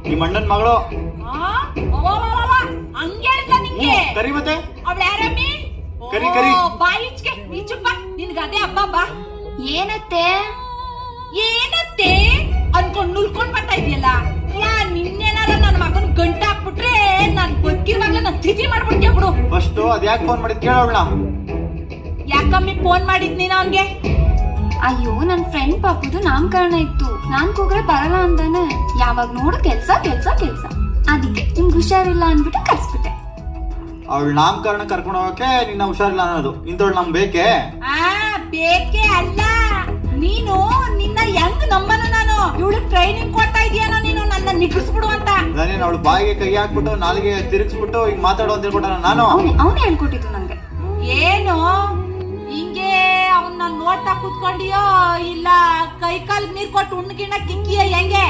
ನಿಮ್ಮ ಅಣ್ಣನ್ ಮಗಳು. ಹಂಗೆ ಹೇಳ್ತಾ ನಿಂಗೆ ಕರಿ ಮತ್ತೆ ಅವಳು ಯಾರಮ್ಮಿ? ಕರಿ ಕರಿ ಬಾಯಿಚ್ಕೆ ಈಚುಪ್ಪ ನಿನ್ಗ ಅದೇ ಹಬ್ಬ ಬಾ. ಏನತ್ತೆ ಏನತ್ತೆ ಅನ್ಕೊಂಡ್ ನುಲ್ಕೊಂಡ್ ಬರ್ತಾ ಇದೆಯಲ್ಲ. ನಿನ್ನೇನಾರ ನನ್ ಮಗನ್ ಗಂಟ ಹಾಕ್ಬಿಟ್ರೆ ನಾನ್ ಬದುಕಿರುವಾಗ್ಲೇ ನಾನ್ ತಿಥಿ ಮಾಡ್ಬಿಡ್ತೀಯ ಬಿಡು. ಫಸ್ಟ್ ಅದ್ಯಾಕ್ ಫೋನ್ ಮಾಡಿದ್ ಕೇಳೋಳ್ನ. ಯಾಕಮ್ಮಿ ಫೋನ್ ಮಾಡಿದ್ ನೀನು ಅವನ್ಗೆ? ಅಯ್ಯೋ ನನ್ ಫ್ರೆಂಡ್ ಪಾಪುದು ನಾಮಕರಣ ಇತ್ತು, ನಾನ್ ಕೂಗ್ರೆ ಬರಲ್ಲ ಅಂತಾನೆ. ಯಾವಾಗ ನೋಡು ಕೆಲ್ಸ ಕೆಲ್ಸ ಕೆಲ್ಸ, ಅದಕ್ಕೆ ನಿಮ್ಗೆ ಹುಷಾರಿಲ್ಲ ಅನ್ಬಿಟ್ಟು ಕರ್ಸ್ಬಿಟ್ಟೆ. ಅವಳ ನಾಮಕರಣ ಕರ್ಕೊಂಡು ಹೋಗಕ್ಕೆ ನಿನ್ನ ಹುಷಾರಿಲ್ಲ ಅನ್ನೋದು ಇಂಥವಳು ನಮ್ ಬೇಕೆ? ಬೇಕೇ ಅಲ್ಲ, ನೀನು ನಿನ್ನ ಹೆಂಗ್ ನಂಬನು ನಾನು? ಇವಳು ಟ್ರೈನಿಂಗ್ ಕೊಡ್ತಾ ಇದೀಯನೋ ನೀನು ನನ್ನ ನಿಗ್ರಿಸ್ಬಿಡು ಅಂತ. ನಾನೇನು ಅವಳು ಬಾಯಿಗೆ ಕೈ ಹಾಕ್ಬಿಟ್ಟು ನಾಲಿಗೆ ತಿರುಗಿಸ್ಬಿಟ್ಟು ಈಗ ಮಾತಾಡೋ ಅಂತ ಹೇಳ್ಕೊಟ್ಟ ನಾನು? ಅವನೇ ಹೇಳ್ಕೊಟ್ಟಿದ್ದು ನಂಗೆ. ಏನು ಹಿಂಗೆ ಅವನ್ನ ನೋಡ್ತಾ ಕೂತ್ಕೊಂಡಿಯೋ ಇಲ್ಲ ಕೈ ಕಾಲ್ ನೀರ್ ಕೊಟ್ಟು ಉಣ್ಗಿಣ ಕಿಕ್ಕಿಯ ಹೆಂಗೆ?